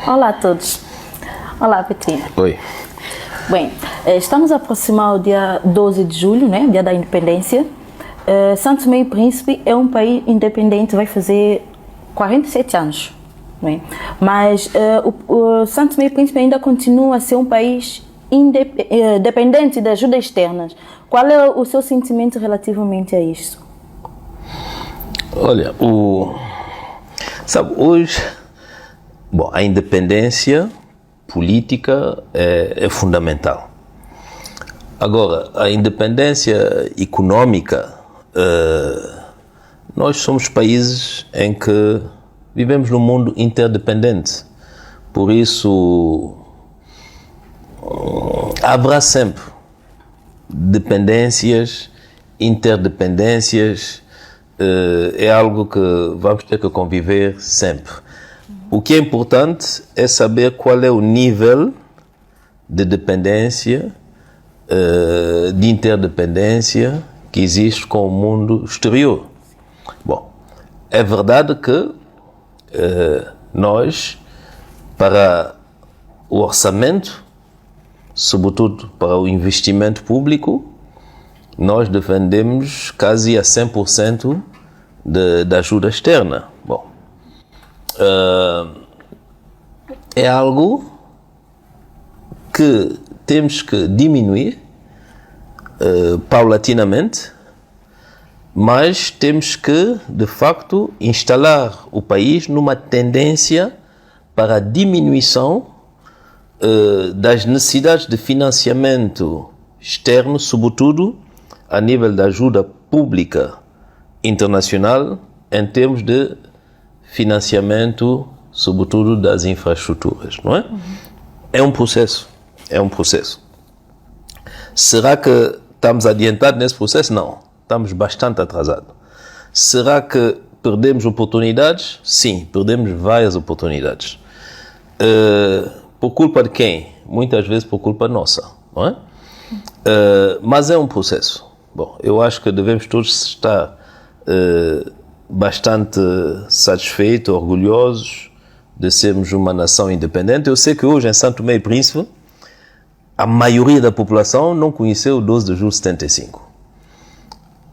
Olá a todos. Olá, Petrinha. Oi. Bem, estamos a aproximar o dia 12 de julho, né? Dia da Independência. Santo Tomé e Príncipe é um país independente, vai fazer 47 anos. Né? Mas o Santo Tomé e Príncipe ainda continua a ser um país dependente de ajudas externas. Qual é o seu sentimento relativamente a isso? Olha, hoje, a independência política é fundamental. Agora, a independência econômica, nós somos países em que vivemos num mundo interdependente. Por isso, haverá sempre dependências, interdependências, é algo que vamos ter que conviver sempre. O que é importante é saber qual é o nível de dependência, de interdependência que existe com o mundo exterior. Bom, é verdade que nós, para o orçamento, sobretudo para o investimento público, nós defendemos quase a 100% da ajuda externa. Bom, é algo que temos que diminuir paulatinamente, mas temos que, de facto, instalar o país numa tendência para a diminuição das necessidades de financiamento externo, sobretudo a nível da ajuda pública internacional, em termos de financiamento, sobretudo das infraestruturas, não é? É um processo. Será que estamos adiantados nesse processo? Não, estamos bastante atrasados. Será que perdemos oportunidades? Sim, perdemos várias oportunidades. Por culpa de quem? Muitas vezes por culpa nossa, não é? Mas é um processo. Bom, eu acho que devemos todos estar bastante satisfeitos, orgulhosos de sermos uma nação independente. Eu sei que hoje em Santo Tomé e Príncipe a maioria da população não conheceu o 12 de julho de 75.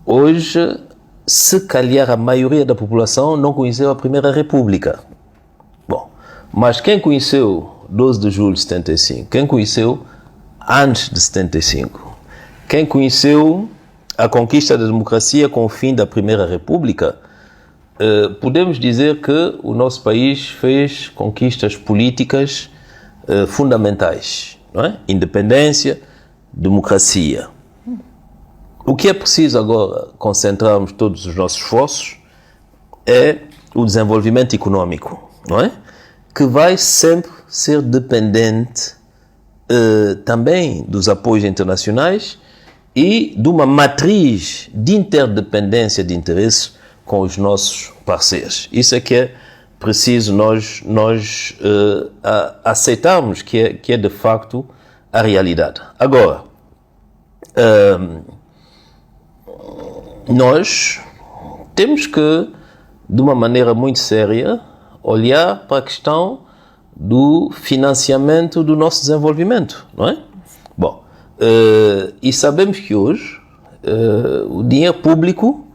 Hoje, se calhar a maioria da população não conheceu a Primeira República. Bom, mas quem conheceu 12 de julho de 75? Quem conheceu antes de 75? Quem conheceu a conquista da democracia com o fim da Primeira República? Podemos dizer que o nosso país fez conquistas políticas fundamentais, não é? Independência, democracia. O que é preciso agora concentrarmos todos os nossos esforços é o desenvolvimento econômico, não é? Que vai sempre ser dependente também dos apoios internacionais e de uma matriz de interdependência de interesses com os nossos parceiros. Isso é que é preciso nós aceitarmos que é de facto a realidade. Agora, nós temos que, de uma maneira muito séria, olhar para a questão do financiamento do nosso desenvolvimento, não é? Bom, e sabemos que hoje o dinheiro público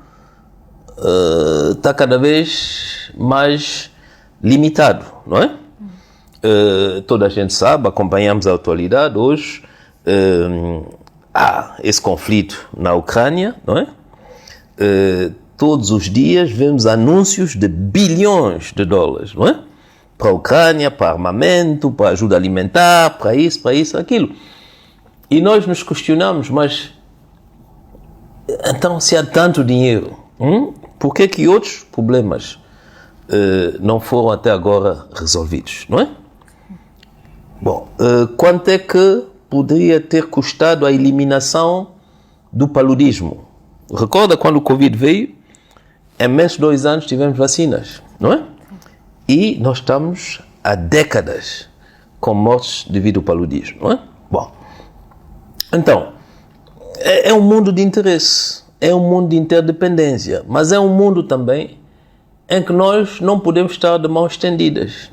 está cada vez mais limitado, não é? Toda a gente sabe, acompanhamos a atualidade hoje, há esse conflito na Ucrânia, não é? Todos os dias vemos anúncios de bilhões de dólares, não é? Para a Ucrânia, para armamento, para ajuda alimentar, para isso, aquilo. E nós nos questionamos, mas então se há tanto dinheiro, por que outros problemas não foram até agora resolvidos, não é? Bom, quanto é que poderia ter custado a eliminação do paludismo? Recorda quando o Covid veio? Em menos de 2 anos tivemos vacinas, não é? E nós estamos há décadas com mortes devido ao paludismo, não é? Bom, então, é um mundo de interesse, é um mundo de interdependência, mas é um mundo também em que nós não podemos estar de mãos estendidas.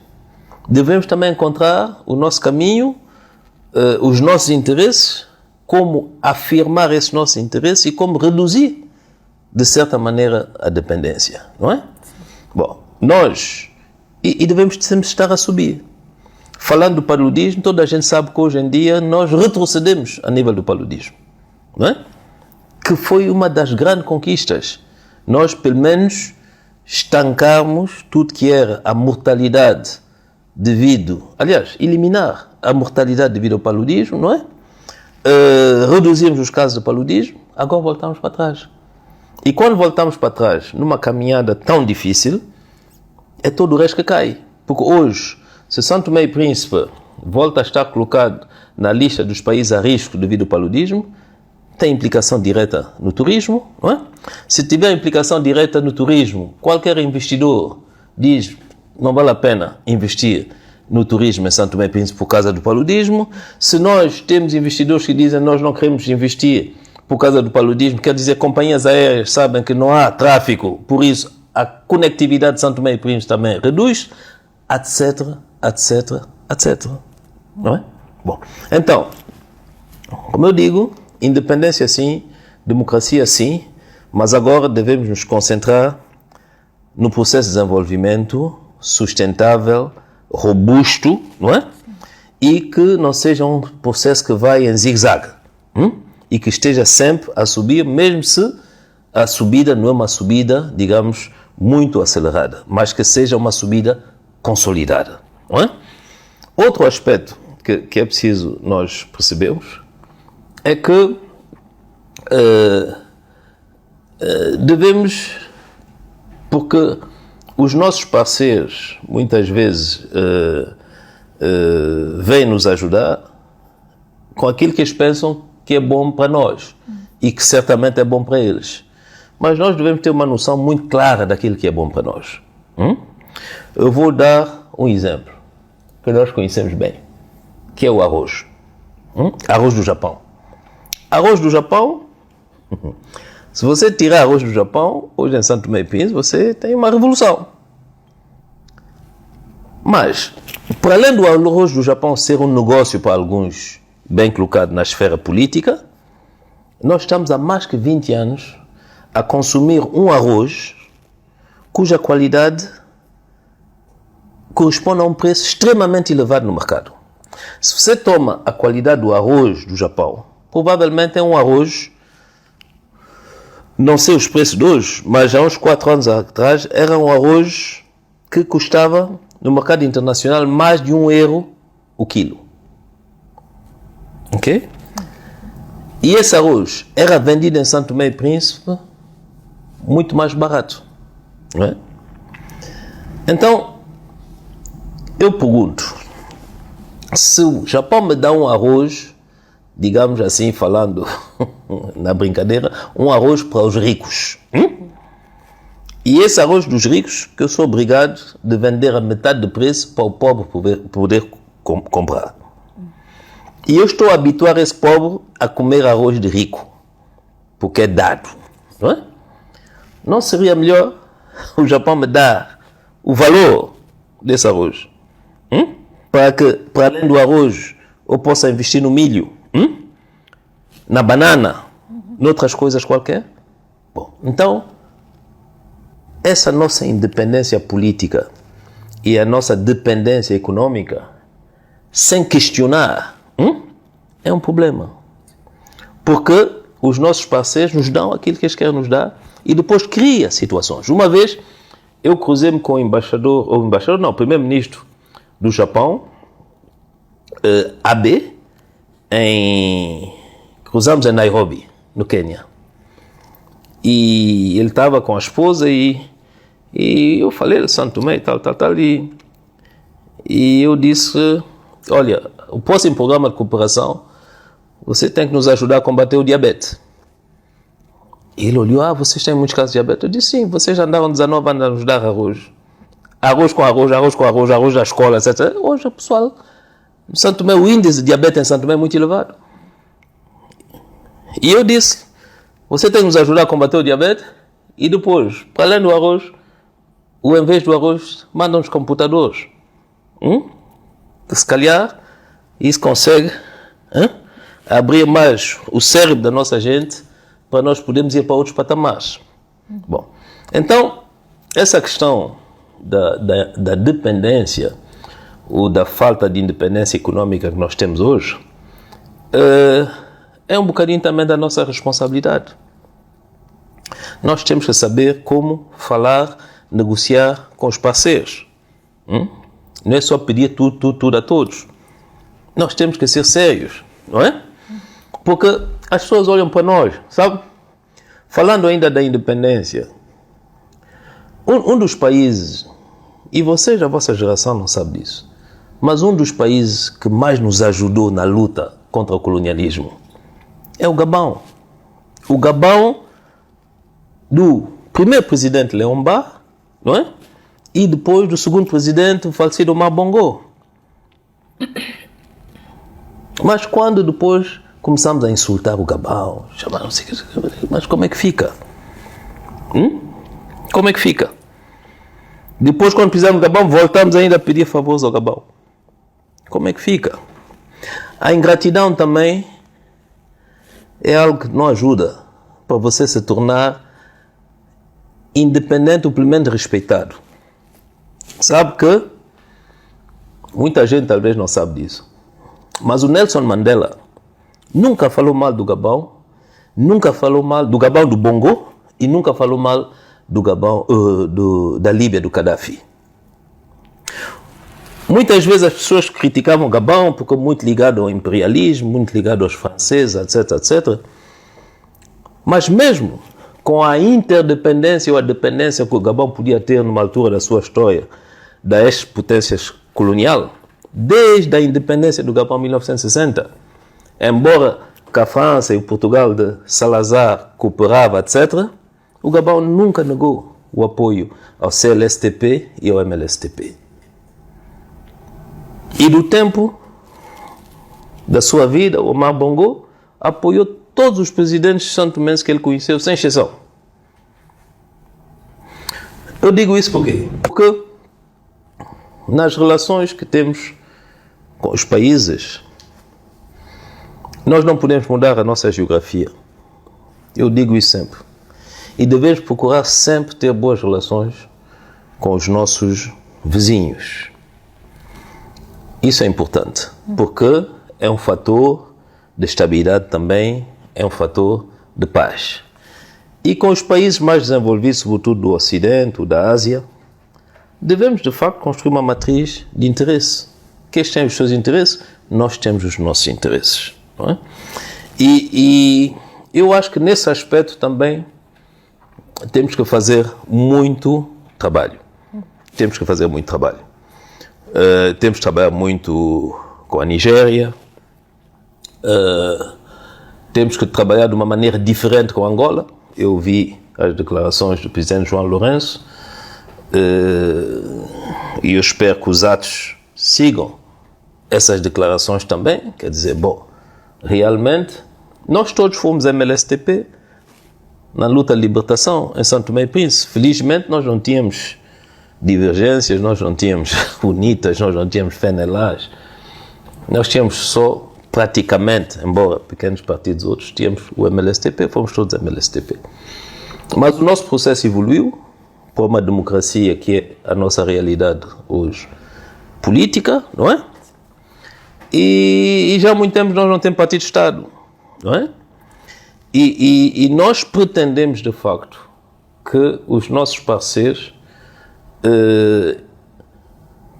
devemos também encontrar o nosso caminho, os nossos interesses, como afirmar esses nossos interesses e como reduzir, de certa maneira, a dependência, não é? Bom, nós, e devemos sempre estar a subir. Falando do paludismo, toda a gente sabe que hoje em dia nós retrocedemos a nível do paludismo, não é? Que foi uma das grandes conquistas. Nós, pelo menos, estancarmos tudo que era a mortalidade aliás, eliminar a mortalidade devido ao paludismo, não é? Reduzirmos os casos de paludismo, agora voltamos para trás. E quando voltamos para trás, numa caminhada tão difícil, é todo o resto que cai. Porque hoje, se São Tomé e Príncipe volta a estar colocado na lista dos países a risco devido ao paludismo, tem implicação direta no turismo, não é? Se tiver implicação direta no turismo, qualquer investidor diz não vale a pena investir no turismo em São Tomé e Príncipe por causa do paludismo. Se nós temos investidores que dizem nós não queremos investir por causa do paludismo, quer dizer, companhias aéreas sabem que não há tráfego, por isso a conectividade de São Tomé e Príncipe também reduz, etc, etc, etc. Não é? Bom, então, como eu digo, independência sim, democracia sim, mas agora devemos nos concentrar no processo de desenvolvimento sustentável, robusto, não é? E que não seja um processo que vai em zigue-zague, e que esteja sempre a subir, mesmo se a subida não é uma subida, digamos, muito acelerada, mas que seja uma subida consolidada, não é? Outro aspecto que é preciso nós percebermos é que devemos, porque os nossos parceiros muitas vezes vêm nos ajudar com aquilo que eles pensam que é bom para nós e que certamente é bom para eles. Mas nós devemos ter uma noção muito clara daquilo que é bom para nós. Eu vou dar um exemplo que nós conhecemos bem, que é o arroz. Arroz do Japão. Arroz do Japão, se você tirar arroz do Japão, hoje em São Tomé e Príncipe, você tem uma revolução. Mas, para além do arroz do Japão ser um negócio para alguns, bem colocado na esfera política, nós estamos há mais que 20 anos a consumir um arroz cuja qualidade corresponde a um preço extremamente elevado no mercado. Se você toma a qualidade do arroz do Japão, provavelmente é um arroz, não sei os preços de hoje, mas há uns 4 anos atrás era um arroz que custava no mercado internacional mais de €1 o quilo. Ok? E esse arroz era vendido em São Tomé e Príncipe muito mais barato. Não é? Então, eu pergunto, se o Japão me dá um arroz, digamos assim, falando na brincadeira, um arroz para os ricos. E esse arroz dos ricos que eu sou obrigado de vender a metade do preço para o pobre poder comprar. E eu estou a habituar esse pobre a comer arroz de rico, porque é dado. Não é? Não seria melhor o Japão me dar o valor desse arroz? Para que, para além do arroz, eu possa investir no milho, na banana, noutras coisas qualquer? Bom, então, essa nossa independência política e a nossa dependência econômica, sem questionar, é um problema. Porque os nossos parceiros nos dão aquilo que eles querem nos dar e depois cria situações. Uma vez, eu cruzei-me com o primeiro-ministro do Japão, Abe, cruzamos em Nairobi, no Quênia. E ele estava com a esposa e eu falei de São Tomé e tal, e eu disse, olha, o próximo programa de cooperação, você tem que nos ajudar a combater o diabetes. E ele olhou, vocês têm muitos casos de diabetes? Eu disse, sim, vocês já andaram 19 anos a nos dar arroz. Arroz com arroz, arroz da escola, etc. Hoje, pessoal, São Tomé, o índice de diabetes em São Tomé é muito elevado. E eu disse, você tem que nos ajudar a combater o diabetes e depois, para além do arroz, em vez do arroz, mandam os computadores. Se calhar isso consegue abrir mais o cérebro da nossa gente para nós podermos ir para outros patamares. Bom, então, essa questão da dependência ou da falta de independência econômica que nós temos hoje é um bocadinho também da nossa responsabilidade. Nós temos que saber como falar, negociar com os parceiros. Não é só pedir tudo a todos. Nós temos que ser sérios, não é? Porque as pessoas olham para nós, sabe? Falando ainda da independência, um dos países, e vocês, a vossa geração não sabe disso, mas um dos países que mais nos ajudou na luta contra o colonialismo é o Gabão. O Gabão do primeiro presidente Léon Mba, não é? E depois do segundo presidente, o falecido Omar Bongo. Mas quando depois começamos a insultar o Gabão, chamar não sei o que, mas como é que fica? Como é que fica? Depois, quando fizemos o Gabão, voltamos ainda a pedir favores ao Gabão. Como é que fica? A ingratidão também é algo que não ajuda para você se tornar independente ou pelo menos respeitado. Sabe que muita gente talvez não sabe disso, mas o Nelson Mandela nunca falou mal do Gabão, nunca falou mal do Gabão do Bongo e nunca falou mal do Gabão, da Líbia do Gaddafi. Muitas vezes as pessoas criticavam o Gabão porque é muito ligado ao imperialismo, muito ligado aos franceses, etc, etc. Mas mesmo com a interdependência ou a dependência que o Gabão podia ter numa altura da sua história da ex-potência colonial, desde a independência do Gabão em 1960, embora que a França e o Portugal de Salazar cooperavam, etc., o Gabão nunca negou o apoio ao CLSTP e ao MLSTP. E do tempo da sua vida, o Omar Bongo apoiou todos os presidentes santomenses que ele conheceu, sem exceção. Eu digo isso por quê? Porque nas relações que temos com os países, nós não podemos mudar a nossa geografia. Eu digo isso sempre. E devemos procurar sempre ter boas relações com os nossos vizinhos. Isso é importante, porque é um fator de estabilidade também, é um fator de paz. E com os países mais desenvolvidos, sobretudo do Ocidente ou da Ásia, devemos de facto construir uma matriz de interesse. Que eles têm os seus interesses, nós temos os nossos interesses. Não é? E eu acho que nesse aspecto também temos que fazer muito trabalho. Temos que fazer muito trabalho. Temos que trabalhar muito com a Nigéria, temos que trabalhar de uma maneira diferente com Angola. Eu vi as declarações do presidente João Lourenço e eu espero que os atos sigam essas declarações também. Quer dizer, bom, realmente nós todos fomos MLSTP na luta de libertação em São Tomé e Príncipe. Felizmente nós não tínhamos divergências, nós não tínhamos UNITAs, nós não tínhamos FENELAs, nós tínhamos só praticamente, embora pequenos partidos outros, tínhamos o MLSTP, fomos todos MLSTP. Mas o nosso processo evoluiu para uma democracia que é a nossa realidade hoje política, não é? E já há muito tempo nós não temos partido de Estado, não é? E nós pretendemos de facto que os nossos parceiros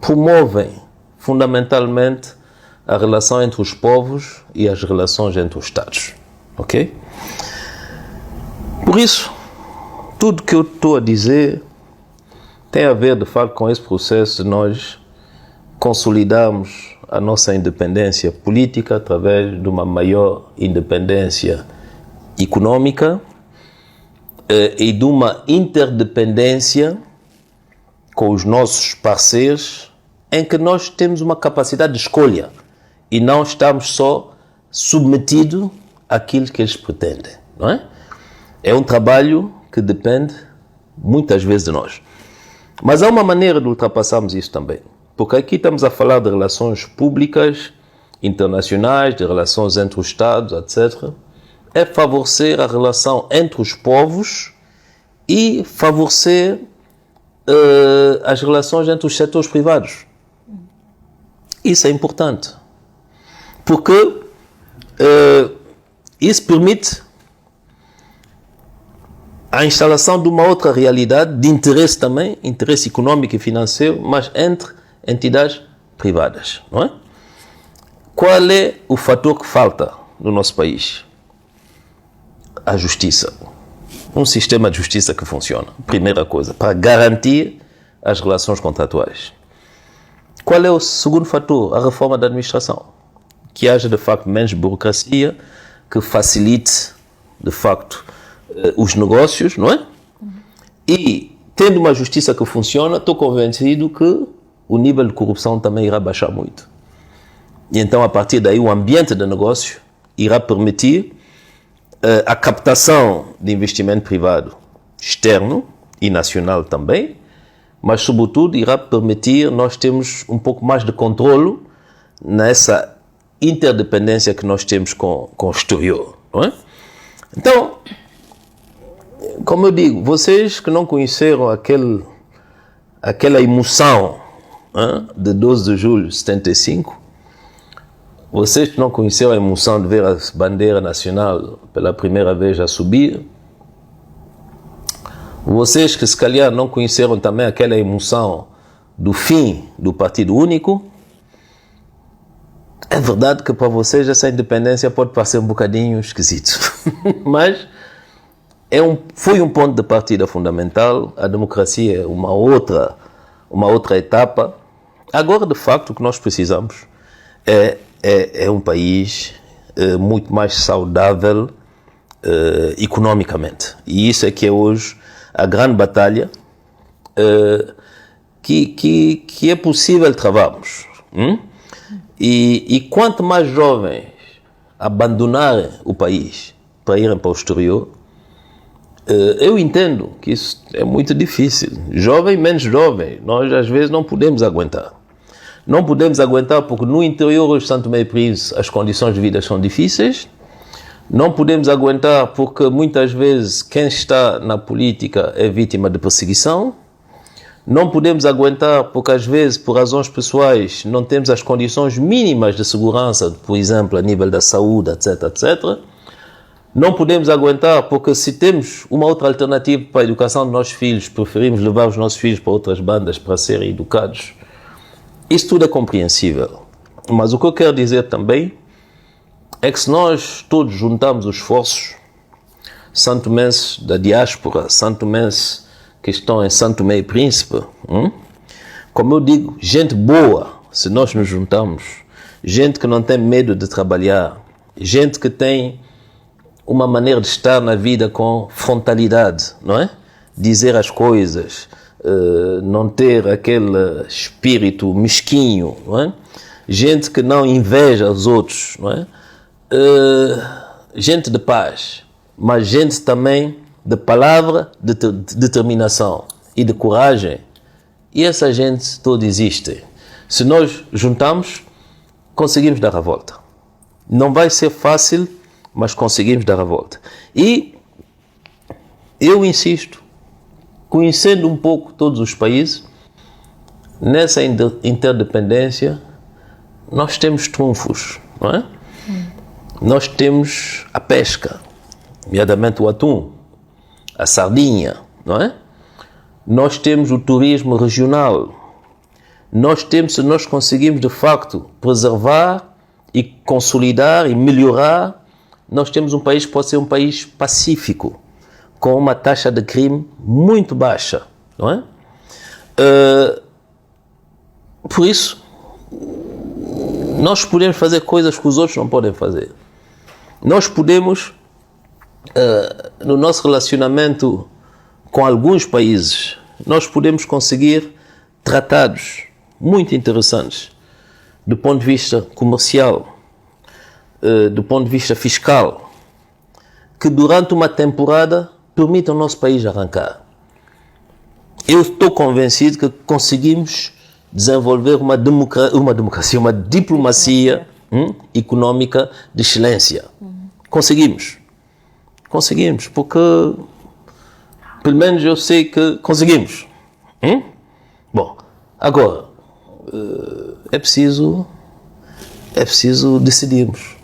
promovem fundamentalmente a relação entre os povos e as relações entre os Estados, ok? Por isso, tudo que eu estou a dizer tem a ver de facto com esse processo de nós consolidarmos a nossa independência política através de uma maior independência econômica e de uma interdependência com os nossos parceiros, em que nós temos uma capacidade de escolha e não estamos só submetidos àquilo que eles pretendem, não é? É um trabalho que depende muitas vezes de nós. Mas há uma maneira de ultrapassarmos isso também, Porque aqui estamos a falar de relações públicas, internacionais, de relações entre os Estados, etc. É favorecer a relação entre os povos e favorecer as relações entre os setores privados. Isso é importante. Porque isso permite a instalação de uma outra realidade de interesse também, interesse econômico e financeiro, mas entre entidades privadas, não é? Qual é o fator que falta no nosso país? A justiça. Um sistema de justiça que funciona, primeira coisa, para garantir as relações contratuais. Qual é o segundo fator? A reforma da administração. Que haja, de facto, menos burocracia, que facilite, de facto, os negócios, não é? E, tendo uma justiça que funciona, estou convencido que o nível de corrupção também irá baixar muito. E então, a partir daí, o ambiente de negócio irá permitir a captação de investimento privado externo e nacional também, mas, sobretudo, irá permitir nós termos um pouco mais de controlo nessa interdependência que nós temos com o exterior, não é? Então, como eu digo, vocês que não conheceram aquela emoção de 12 de julho de 75, vocês que não conheceram a emoção de ver a bandeira nacional pela primeira vez a subir, vocês que se calhar não conheceram também aquela emoção do fim do Partido Único, é verdade que para vocês essa independência pode parecer um bocadinho esquisito, mas foi um ponto de partida fundamental. A democracia é uma outra etapa. Agora, de facto, o que nós precisamos é um país muito mais saudável economicamente. E isso é que é hoje a grande batalha que é possível travarmos. E quanto mais jovens abandonarem o país para irem para o exterior, eu entendo que isso é muito difícil. Jovem, menos jovem, nós às vezes não podemos aguentar. Não podemos aguentar porque no interior hoje de Santo Tomé e Príncipe as condições de vida são difíceis. Não podemos aguentar porque muitas vezes quem está na política é vítima de perseguição. Não podemos aguentar porque às vezes, por razões pessoais, não temos as condições mínimas de segurança, por exemplo, a nível da saúde, etc, etc. Não podemos aguentar porque se temos uma outra alternativa para a educação dos nossos filhos, preferimos levar os nossos filhos para outras bandas para serem educados. Isso tudo é compreensível. Mas o que eu quero dizer também é que se nós todos juntamos os esforços, santomenses da diáspora, santomenses que estão em Santo Tomé e Príncipe, como eu digo, gente boa, se nós nos juntamos, gente que não tem medo de trabalhar, gente que tem uma maneira de estar na vida com frontalidade, não é? Dizer as coisas, não ter aquele espírito mesquinho, não é? Gente que não inveja os outros, não é? Gente de paz, mas gente também de palavra, de determinação e de coragem. E essa gente toda existe. Se nós juntamos, conseguimos dar a volta. Não vai ser fácil, mas conseguimos dar a volta. E eu insisto, conhecendo um pouco todos os países, nessa interdependência, nós temos trunfos, não é? Nós temos a pesca, nomeadamente o atum, a sardinha, não é? Nós temos o turismo regional. Se nós conseguimos, de facto, preservar e consolidar e melhorar, nós temos um país que pode ser um país pacífico, com uma taxa de crime muito baixa, não é? Por isso, nós podemos fazer coisas que os outros não podem fazer. Nós podemos, no nosso relacionamento com alguns países, nós podemos conseguir tratados muito interessantes do ponto de vista comercial, do ponto de vista fiscal, que durante uma temporada permitam ao nosso país arrancar. Eu estou convencido que conseguimos desenvolver uma democracia, uma diplomacia econômica de excelência. Conseguimos, porque pelo menos eu sei que conseguimos. Bom, agora é preciso decidirmos.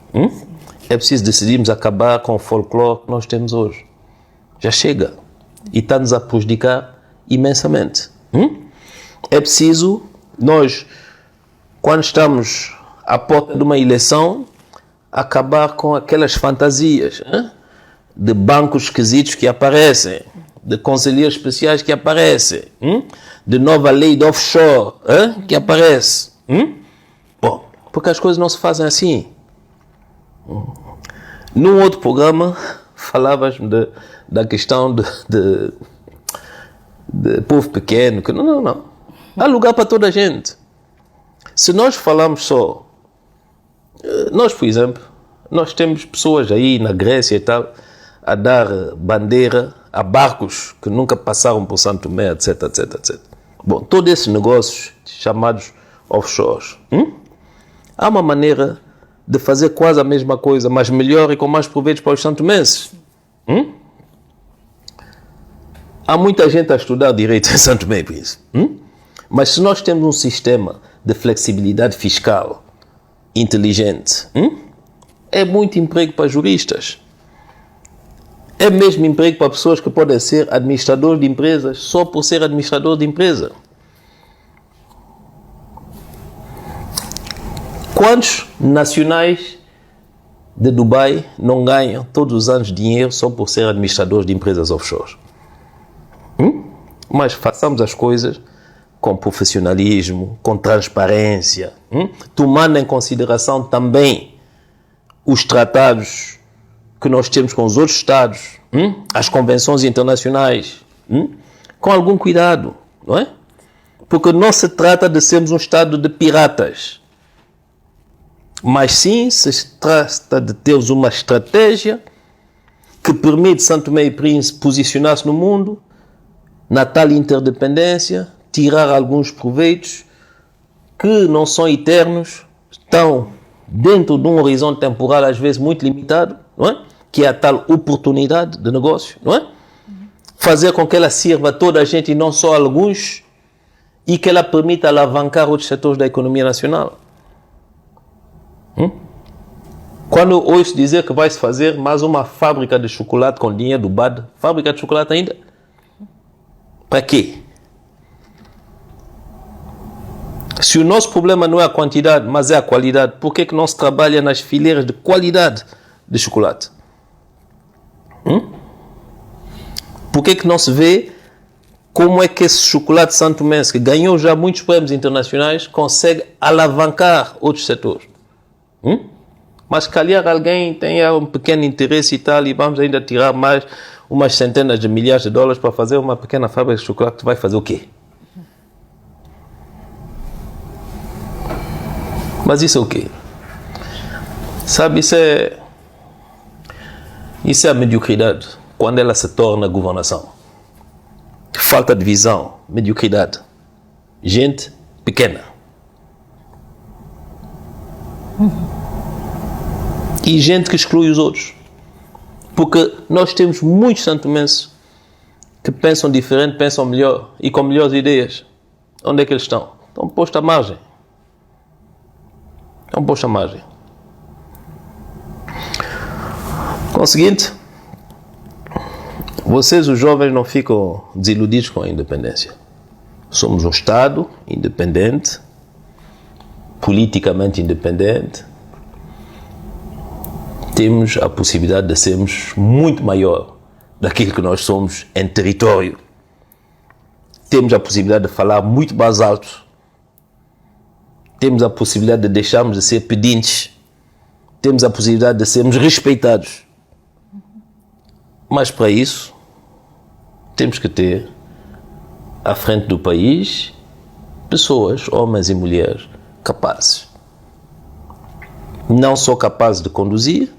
É preciso decidirmos acabar com o folclore que nós temos hoje. Já chega. E está-nos a prejudicar imensamente. É preciso nós, quando estamos à porta de uma eleição, acabar com aquelas fantasias de bancos esquisitos que aparecem, de conselheiros especiais que aparecem, de nova lei de offshore que aparece. Bom, porque as coisas não se fazem assim. Num outro programa falavas da questão de povo pequeno, que não. Há lugar para toda a gente. Se nós falamos só, nós, por exemplo, nós temos pessoas aí na Grécia e tal, a dar bandeira a barcos que nunca passaram por Santo Tomé, etc. Bom, todos esses negócios chamados offshores, há uma maneira de fazer quase a mesma coisa, mas melhor e com mais proveitos para os santomenses. Há muita gente a estudar direito em Santo Tomé e Príncipe. Mas se nós temos um sistema de flexibilidade fiscal inteligente, é muito emprego para juristas. É mesmo emprego para pessoas que podem ser administradores de empresas só por ser administrador de empresa. Quantos nacionais de Dubai não ganham todos os anos dinheiro só por ser administradores de empresas offshore? Mas façamos as coisas com profissionalismo, com transparência, tomando em consideração também os tratados que nós temos com os outros Estados, as convenções internacionais, com algum cuidado, não é? Porque não se trata de sermos um Estado de piratas, mas sim se trata de termos uma estratégia que permite Santo Tomé e Príncipe posicionar-se no mundo, na tal interdependência, tirar alguns proveitos que não são eternos, estão dentro de um horizonte temporal às vezes muito limitado, não é? Que é a tal oportunidade de negócio, não é? Fazer com que ela sirva a toda a gente e não só a alguns, e que ela permita alavancar outros setores da economia nacional. Quando eu ouço dizer que vai-se fazer mais uma fábrica de chocolate com dinheiro do BAD, fábrica de chocolate ainda? Para quê? Se o nosso problema não é a quantidade, mas é a qualidade, por que não se trabalha nas fileiras de qualidade de chocolate? Por que não se vê como é que esse chocolate santomense, que ganhou já muitos prêmios internacionais, consegue alavancar outros setores? Mas calhar alguém tem um pequeno interesse e tal, e vamos ainda tirar mais umas centenas de milhares de dólares para fazer uma pequena fábrica de chocolate, que vai fazer o quê? Mas isso é o quê? Sabe, isso é a mediocridade, quando ela se torna governação. Falta de visão, mediocridade. Gente pequena. E gente que exclui os outros. Porque nós temos muitos santomenses que pensam diferente, pensam melhor e com melhores ideias. Onde é que eles estão? Estão postos à margem. Conseguinte, vocês, os jovens, não ficam desiludidos com a independência. Somos um Estado independente, politicamente independente. Temos a possibilidade de sermos muito maior daquilo que nós somos em território. Temos a possibilidade de falar muito mais alto. Temos a possibilidade de deixarmos de ser pedintes. Temos a possibilidade de sermos respeitados. Mas para isso, temos que ter à frente do país pessoas, homens e mulheres, capazes. Não só capazes de conduzir,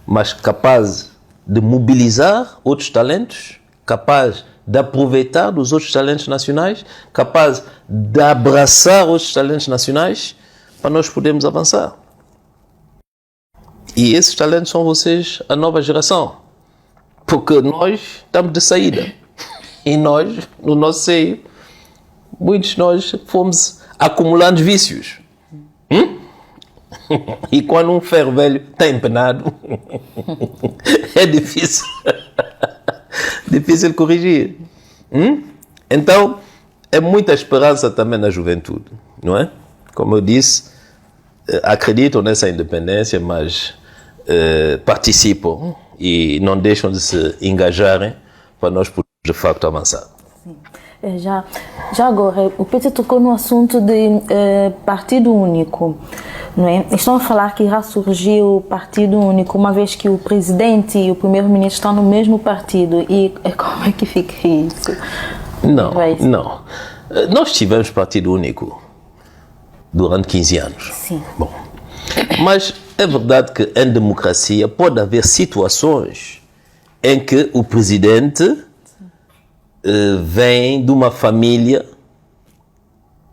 mas capazes de mobilizar outros talentos, capazes de aproveitar dos outros talentos nacionais, capaz de abraçar outros talentos nacionais para nós podermos avançar. E esses talentos são vocês, a nova geração. Porque nós estamos de saída. E nós, no nosso seio, muitos de nós fomos acumulando vícios. E quando um ferro velho está empenado, é difícil. Difícil corrigir. Então, é muita esperança também na juventude, não é? Como eu disse, acreditam nessa independência, mas participam e não deixam de se engajarem para nós podermos de facto avançar. Sim. Já agora, o Peter tocou no assunto de partido único, não é? Estão a falar que irá surgir o partido único, uma vez que o presidente e o primeiro-ministro estão no mesmo partido, e como é que fica isso? Não. Nós tivemos partido único durante 15 anos. Sim. Bom, mas é verdade que em democracia pode haver situações em que o presidente vem de uma família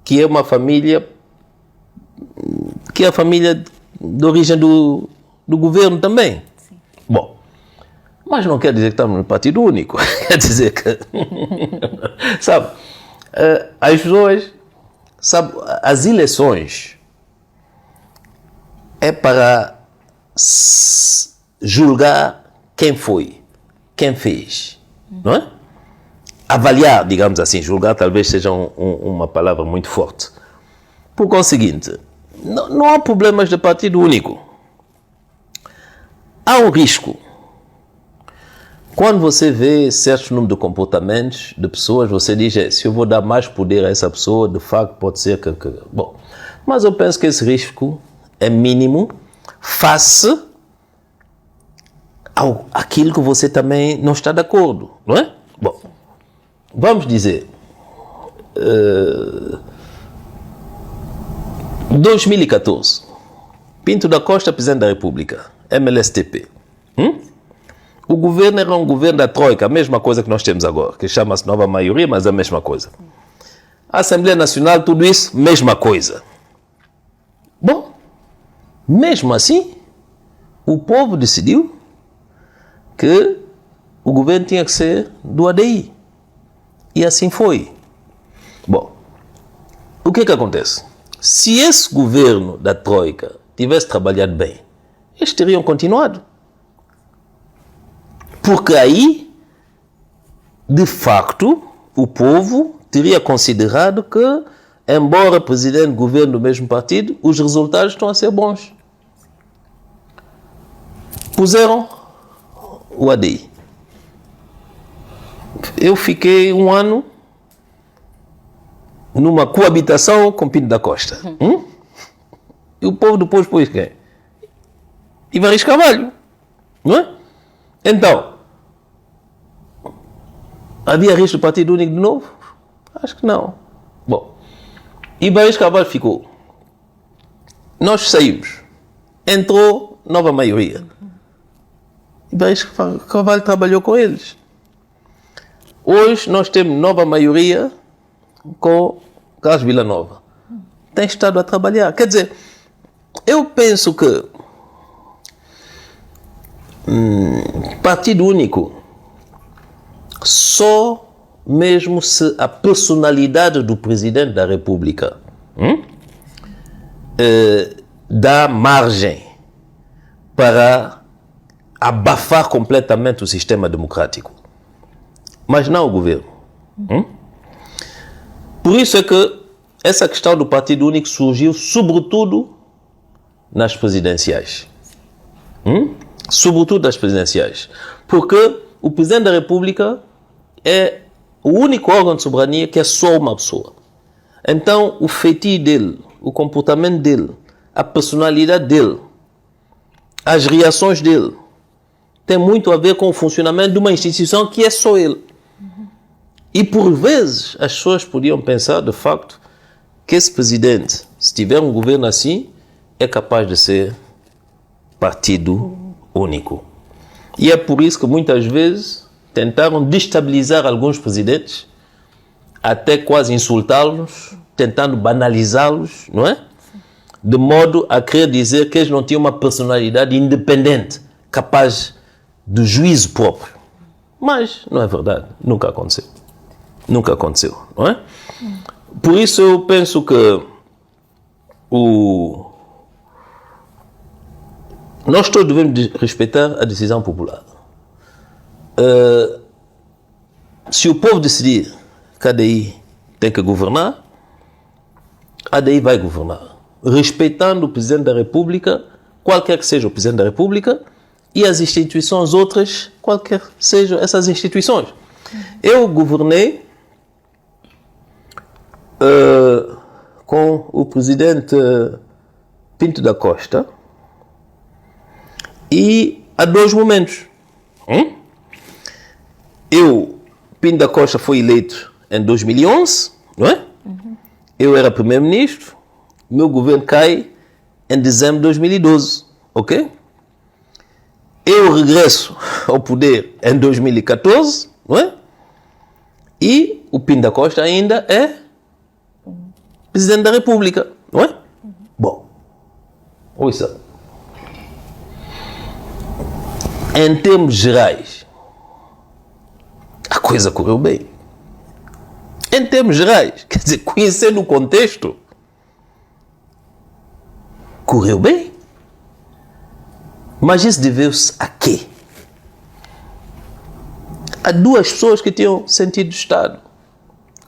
que é uma família a família de origem do governo também. Sim. Bom, mas não quer dizer que estamos no partido único. Quer dizer que sabe, as pessoas, sabe, as eleições é para julgar quem foi, quem fez, não é? Avaliar, digamos assim, julgar talvez seja uma palavra muito forte. Por conseguinte, não há problemas de partido único. Há um risco. Quando você vê certo número de comportamentos de pessoas, você diz, se eu vou dar mais poder a essa pessoa, de facto pode ser que... Bom, mas eu penso que esse risco é mínimo face àquilo que você também não está de acordo, não é? Bom, vamos dizer, 2014, Pinto da Costa, Presidente da República, MLSTP. O governo era um governo da Troika, a mesma coisa que nós temos agora, que chama-se Nova Maioria, mas é a mesma coisa. A Assembleia Nacional, tudo isso, mesma coisa. Bom, mesmo assim, o povo decidiu que o governo tinha que ser do ADI. E assim foi. Bom, o que acontece? Se esse governo da Troika tivesse trabalhado bem, eles teriam continuado. Porque aí, de facto, o povo teria considerado que, embora presidente e governo do mesmo partido, os resultados estão a ser bons. Puseram o ADI. Eu fiquei um ano numa coabitação com Pinto da Costa. E o povo depois pôs quem? Ivaris Carvalho. Não é? Então, havia risco do Partido Único de novo? Acho que não. Bom, Ivaris Carvalho ficou. Nós saímos. Entrou Nova Maioria. Ivaris Carvalho trabalhou com eles. Hoje nós temos Nova Maioria com Carlos Villanova. Tem estado a trabalhar. Quer dizer, eu penso que Partido Único só mesmo se a personalidade do Presidente da República dá margem para abafar completamente o sistema democrático. Mas não o governo. Por isso é que essa questão do Partido Único surgiu sobretudo nas presidenciais. Sobretudo nas presidenciais. Porque o Presidente da República é o único órgão de soberania que é só uma pessoa. Então, o feitio dele, o comportamento dele, a personalidade dele, as reações dele, tem muito a ver com o funcionamento de uma instituição que é só ele. E por vezes as pessoas podiam pensar, de facto, que esse presidente, se tiver um governo assim, é capaz de ser partido único. E é por isso que muitas vezes tentaram destabilizar alguns presidentes, até quase insultá-los, tentando banalizá-los, não é? De modo a querer dizer que eles não tinham uma personalidade independente, capaz de juízo próprio. Mas não é verdade, nunca aconteceu. Nunca aconteceu, não é? Por isso eu penso que nós todos devemos respeitar a decisão popular. Se o povo decidir que a ADI tem que governar, a ADI vai governar, respeitando o Presidente da República, qualquer que seja o Presidente da República, e as instituições outras, qualquer que sejam essas instituições. Eu governei com o Presidente Pinto da Costa e há dois momentos. Pinto da Costa foi eleito em 2011, não é? Eu era primeiro-ministro, meu governo cai em dezembro de 2012, ok? Eu regresso ao poder em 2014, não é? E o Pinto da Costa ainda é Presidente da República, não é? Bom, ouça. Em termos gerais, a coisa correu bem. Em termos gerais, quer dizer, conhecendo o contexto, correu bem. Mas isso deveu-se a quê? Há duas pessoas que tinham sentido de Estado.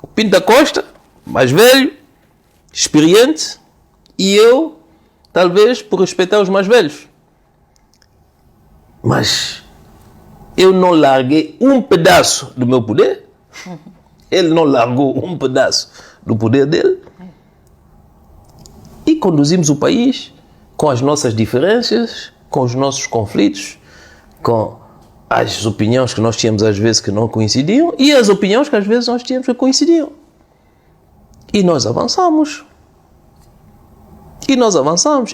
O Pinto da Costa, mais velho, experiente, e eu, talvez, por respeitar os mais velhos. Mas eu não larguei um pedaço do meu poder. Ele não largou um pedaço do poder dele. E conduzimos o país com as nossas diferenças, com os nossos conflitos, com as opiniões que nós tínhamos às vezes que não coincidiam e as opiniões que às vezes nós tínhamos que coincidiam. E nós avançamos.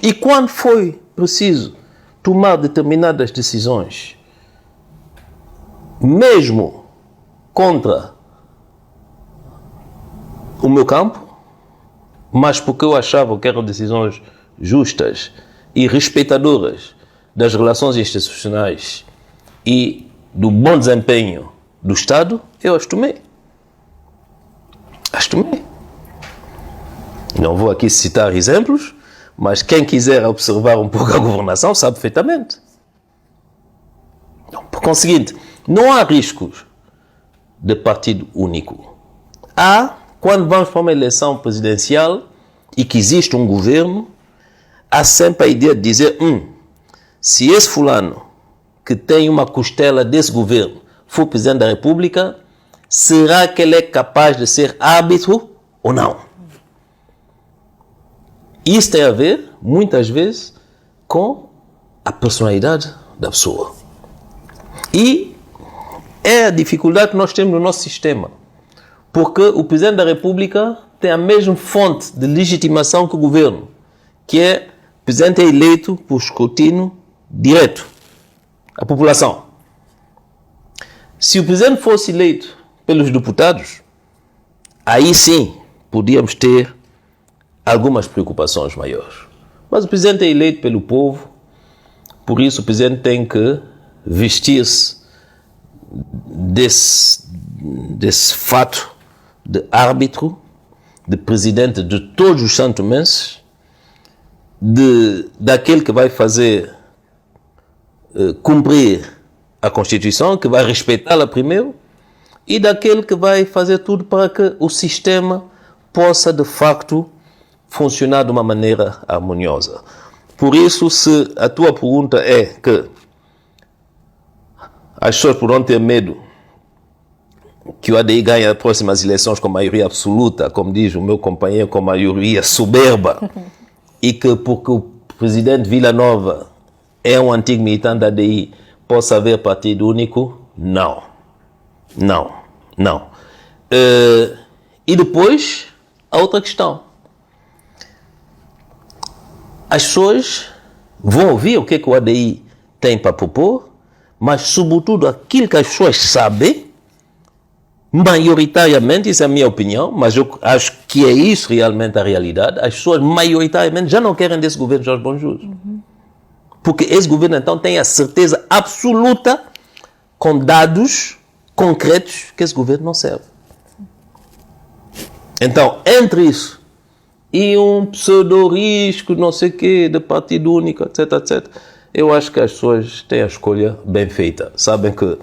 E quando foi preciso tomar determinadas decisões, mesmo contra o meu campo, mas porque eu achava que eram decisões justas e respeitadoras das relações institucionais e do bom desempenho do Estado, eu as tomei. Não vou aqui citar exemplos, mas quem quiser observar um pouco a governação sabe perfeitamente. Por conseguinte, não há riscos de partido único. Quando vamos para uma eleição presidencial e que existe um governo, há sempre a ideia de dizer, se esse fulano que tem uma costela desse governo for Presidente da República, será que ele é capaz de ser árbitro ou não? Isso tem a ver, muitas vezes, com a personalidade da pessoa. E é a dificuldade que nós temos no nosso sistema. Porque o Presidente da República tem a mesma fonte de legitimação que o governo, que é o Presidente é eleito por escrutínio direto, a população. Se o Presidente fosse eleito pelos deputados, aí sim podíamos ter algumas preocupações maiores. Mas o Presidente é eleito pelo povo, por isso o Presidente tem que vestir-se desse fato de árbitro, de presidente de todos os santomenses, daquele que vai fazer cumprir a Constituição, que vai respeitá-la primeiro, e daquele que vai fazer tudo para que o sistema possa, de facto, funcionar de uma maneira harmoniosa. Por isso, se a tua pergunta é que as pessoas poderão ter medo que o ADI ganhe as próximas eleições com maioria absoluta, como diz o meu companheiro, com maioria soberba, e que porque o presidente Vila Nova é um antigo militante da ADI, possa haver partido único? Não. E depois, a outra questão. As pessoas vão ouvir o que o ADI tem para propor, mas sobretudo aquilo que as pessoas sabem, maioritariamente, isso é a minha opinião, mas eu acho que é isso realmente a realidade, as pessoas maioritariamente já não querem desse governo Jorge Bonjus. Porque esse governo então tem a certeza absoluta, com dados concretos, que esse governo não serve. Então, entre isso e um pseudo-risco, não sei o quê, de partido único, etc, etc, eu acho que as pessoas têm a escolha bem feita. Sabem que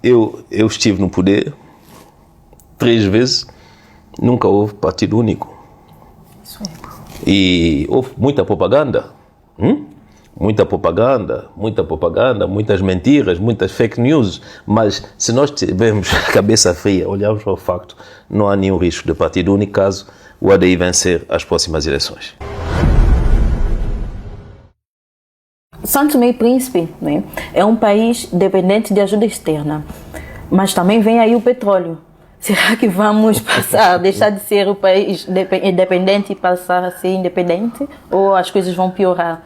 eu estive no poder 3 vezes, nunca houve partido único. E houve muita propaganda. Muita propaganda, muitas mentiras, muitas fake news, mas se nós tivermos a cabeça fria, olharmos para o facto, não há nenhum risco de partido único caso o ADI vencer as próximas eleições. São Tomé e Príncipe, né, é um país dependente de ajuda externa, mas também vem aí o petróleo. Será que vamos passar, deixar de ser o país dependente e passar a ser independente? Ou as coisas vão piorar?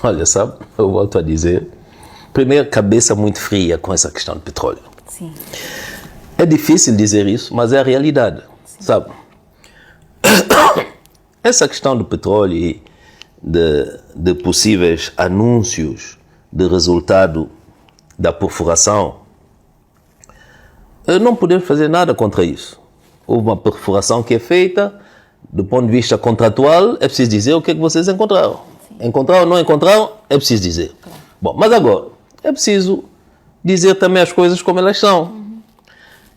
Olha, sabe, eu volto a dizer, primeiro, cabeça muito fria com essa questão do petróleo. Sim. É difícil dizer isso, mas é a realidade, sabe? Essa questão do petróleo e de possíveis anúncios de resultado da perfuração, não podemos fazer nada contra isso. Houve uma perfuração que é feita, do ponto de vista contratual, é preciso dizer o que é que vocês encontraram. Encontraram ou não encontraram, é preciso dizer. Bom, mas agora, é preciso dizer também as coisas como elas são.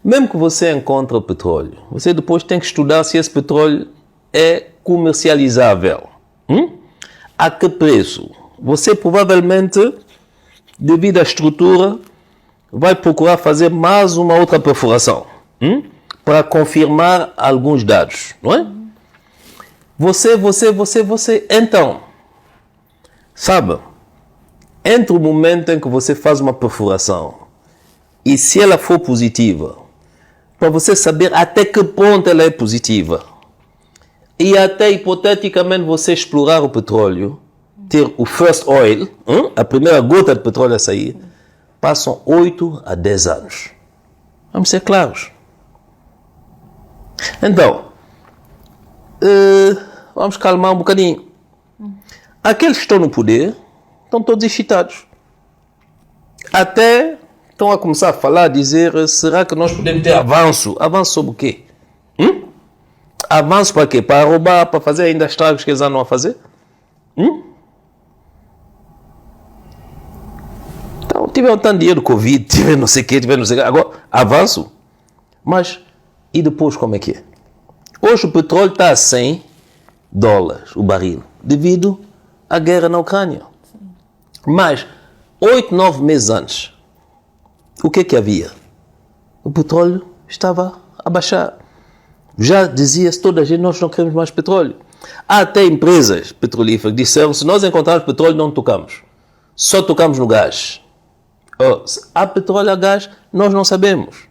Mesmo que você encontre o petróleo, você depois tem que estudar se esse petróleo é comercializável. A que preço? Você provavelmente, devido à estrutura, vai procurar fazer mais uma outra perfuração para confirmar alguns dados, não é? Você. Então, sabe, entre o momento em que você faz uma perfuração e se ela for positiva, para você saber até que ponto ela é positiva e até hipoteticamente você explorar o petróleo, ter o first oil, a primeira gota de petróleo a sair, passam 8 a 10 anos. Vamos ser claros. Então, vamos calmar um bocadinho. Aqueles que estão no poder estão todos excitados. Até estão a começar a falar, a dizer, será que nós podemos ter avanço? Avanço sobre o quê? Avanço para quê? Para roubar, para fazer ainda estragos que eles andam a fazer? Então, tiveram tanto dinheiro do Covid, tiveram não sei o quê, agora, avanço. Mas, e depois como é que é? Hoje o petróleo está a $100 o barril, devido à guerra na Ucrânia. Mas, 8, 9 meses antes, o que é que havia? O petróleo estava a baixar. Já dizia-se toda a gente, nós não queremos mais petróleo. Há até empresas petrolíferas que disseram, se nós encontrarmos petróleo, não tocamos. Só tocamos no gás. Se há petróleo a gás, nós não sabemos.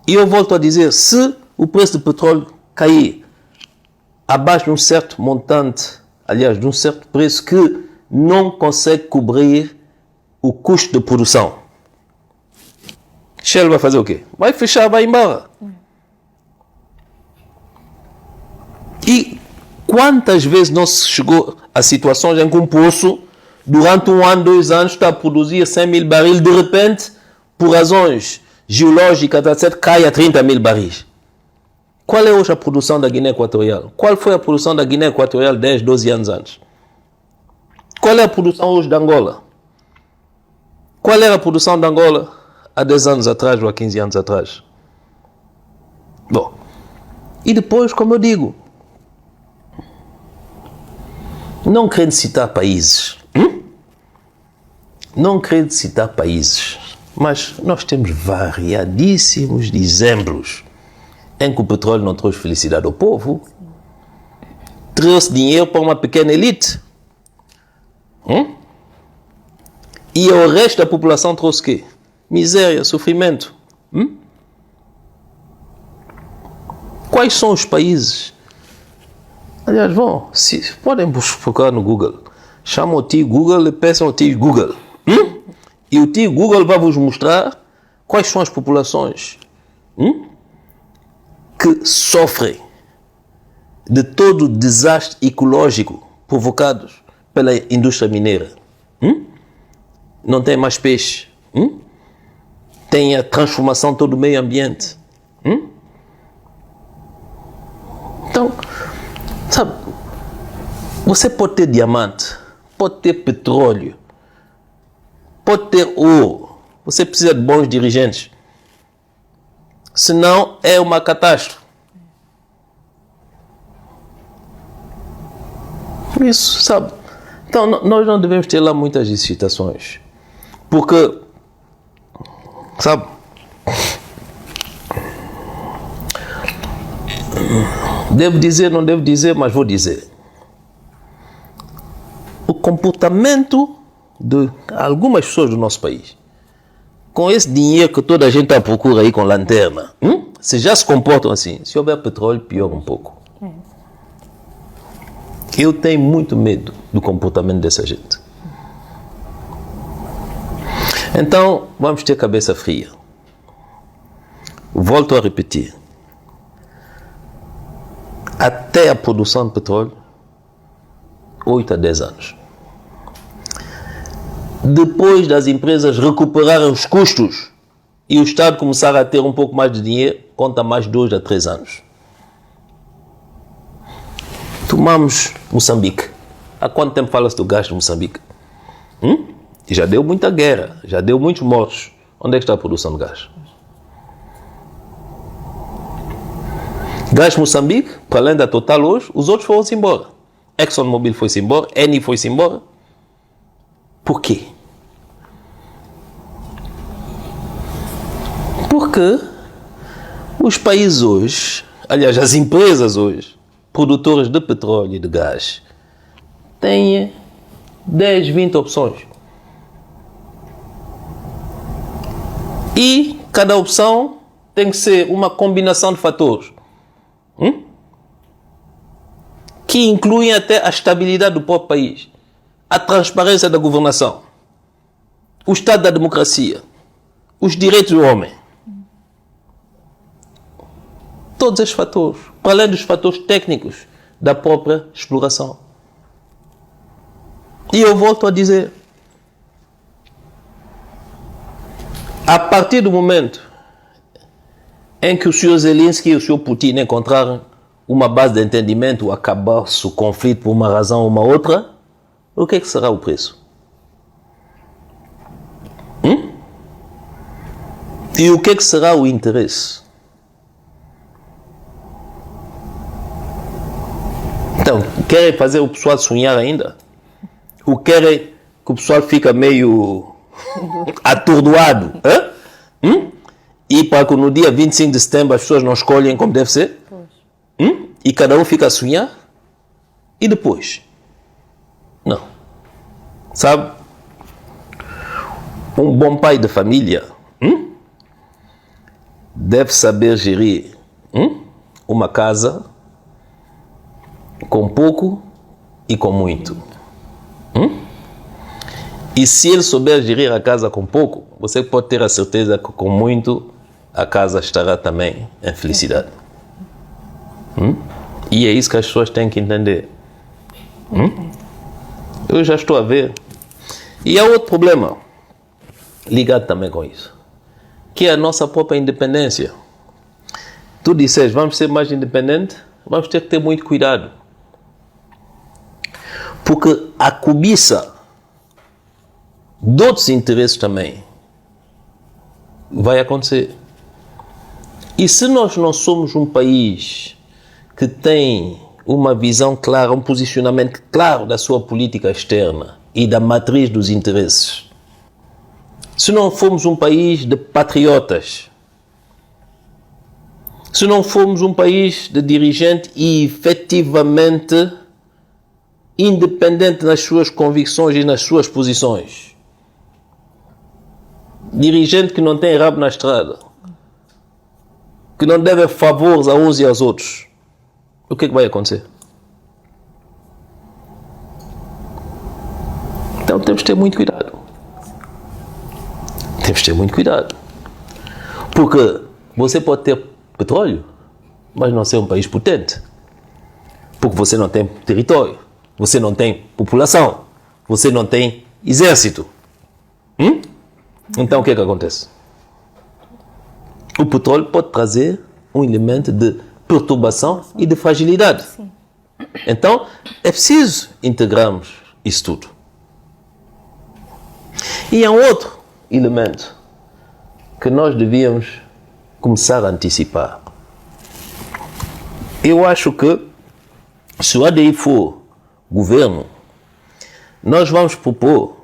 E eu volto a dizer, se o preço do petróleo cair abaixo de um certo montante, aliás, de um certo preço que não consegue cobrir o custo de produção, Shell vai fazer o quê? Vai fechar, vai embora. E quantas vezes não se chegou a situações em que um poço, durante 1 ano, 2 anos, está a produzir 100 mil barris, de repente, por razões geológicas, etc., cai a 30 mil barris. Qual é hoje a produção da Guiné Equatorial? Qual foi a produção da Guiné Equatorial 10, 12 anos antes? Qual é a produção hoje da Angola? Qual era a produção da Angola há 10 anos atrás ou há 15 anos atrás? Bom, e depois, como eu digo, não querendo citar países, mas nós temos variadíssimos exemplos em que o petróleo não trouxe felicidade ao povo, trouxe dinheiro para uma pequena elite, e ao resto da população trouxe o quê? Miséria, sofrimento. Quais são os países? Aliás, podem procurar no Google. Chamam o tio Google e peçam ao tio Google. E o tio Google vai vos mostrar quais são as populações que sofrem de todo o desastre ecológico provocado pela indústria mineira. Não tem mais peixe. Tem a transformação de todo o meio ambiente. Então, sabe, você pode ter diamante, pode ter petróleo, pode ter ouro. Você precisa de bons dirigentes. Senão é uma catástrofe. Isso, sabe? Então, nós não devemos ter lá muitas excitações. Porque, sabe, devo dizer, não devo dizer, mas vou dizer. O comportamento de algumas pessoas do nosso país, com esse dinheiro que toda a gente está à procura aí com lanterna, se já se comportam assim, se houver petróleo, pior um pouco. Eu tenho muito medo do comportamento dessa gente. Então, vamos ter cabeça fria. Volto a repetir. Até a produção de petróleo, 8 a 10 anos. Depois das empresas recuperarem os custos e o Estado começar a ter um pouco mais de dinheiro, conta mais 2 a 3 anos. Tomamos Moçambique. Há quanto tempo fala-se do gás de Moçambique? E já deu muita guerra, já deu muitos mortos. Onde é que está a produção de gás? Gás de Moçambique, para além da Total hoje, os outros foram-se embora. ExxonMobil foi-se embora, Eni foi-se embora. Por quê? Porque os países hoje, aliás, as empresas hoje, produtoras de petróleo e de gás, têm 10, 20 opções. E cada opção tem que ser uma combinação de fatores que incluem até a estabilidade do próprio país, a transparência da governação, o estado da democracia, os direitos do homem. Todos esses fatores, para além dos fatores técnicos da própria exploração. E eu volto a dizer, a partir do momento em que o Sr. Zelensky e o Sr. Putin encontraram uma base de entendimento, acabar-se o conflito por uma razão ou uma outra, o que é que será o preço? E o que é que será o interesse? Então, querem fazer o pessoal sonhar ainda? Ou querem que o pessoal fique meio atordoado? E para que no dia 25 de setembro as pessoas não escolhem como deve ser? E cada um fica a sonhar? E depois? Não. Sabe? Um bom pai de família deve saber gerir uma casa com pouco e com muito. E se ele souber gerir a casa com pouco, você pode ter a certeza que com muito a casa estará também em felicidade. E é isso que as pessoas têm que entender. Eu já estou a ver. E há outro problema ligado também com isso, que é a nossa própria independência. Tu disseste, vamos ser mais independentes, vamos ter que ter muito cuidado. Porque a cobiça de outros interesses também vai acontecer. E se nós não somos um país que tem uma visão clara, um posicionamento claro da sua política externa e da matriz dos interesses, se não formos um país de patriotas, se não formos um país de dirigente e efetivamente independente nas suas convicções e nas suas posições, dirigente que não tem rabo na estrada, que não deve favores a uns e aos outros, o que é que vai acontecer? Então temos que ter muito cuidado. Temos que ter muito cuidado. Porque você pode ter petróleo, mas não ser um país potente. Porque você não tem território, você não tem população, você não tem exército. Então o que é que acontece? O petróleo pode trazer um elemento de perturbação e de fragilidade. Sim. Então é preciso integrarmos isso tudo. E há um outro elemento que nós devíamos começar a antecipar. Eu acho que se o ADI for governo, nós vamos propor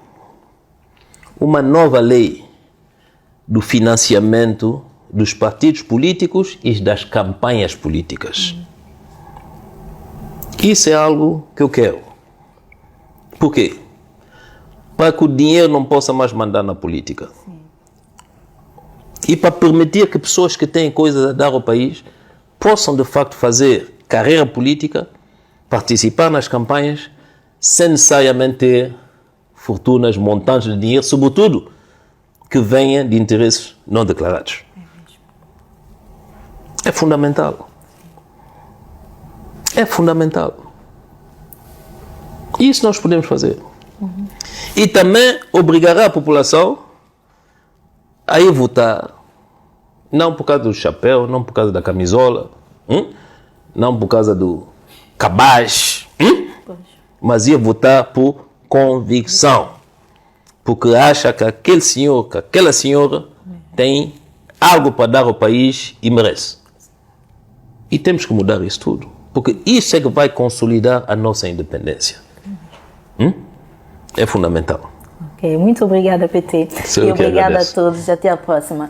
uma nova lei do financiamento dos partidos políticos e das campanhas políticas. Isso é algo que eu quero. Por quê? Para que o dinheiro não possa mais mandar na política. Sim. E para permitir que pessoas que têm coisas a dar ao país possam de facto fazer carreira política, participar nas campanhas, sem necessariamente ter fortunas, montantes de dinheiro, sobretudo que venha de interesses não declarados. É fundamental. É fundamental. Isso nós podemos fazer. E também obrigará a população a ir votar, não por causa do chapéu, não por causa da camisola, não por causa do cabaz, mas ir votar por convicção, porque acha que aquele senhor, que aquela senhora tem algo para dar ao país e merece. E temos que mudar isso tudo, porque isso é que vai consolidar a nossa independência. É fundamental. Ok, muito obrigada, PT. Eu E que obrigada a agradeço. todos. Até a próxima.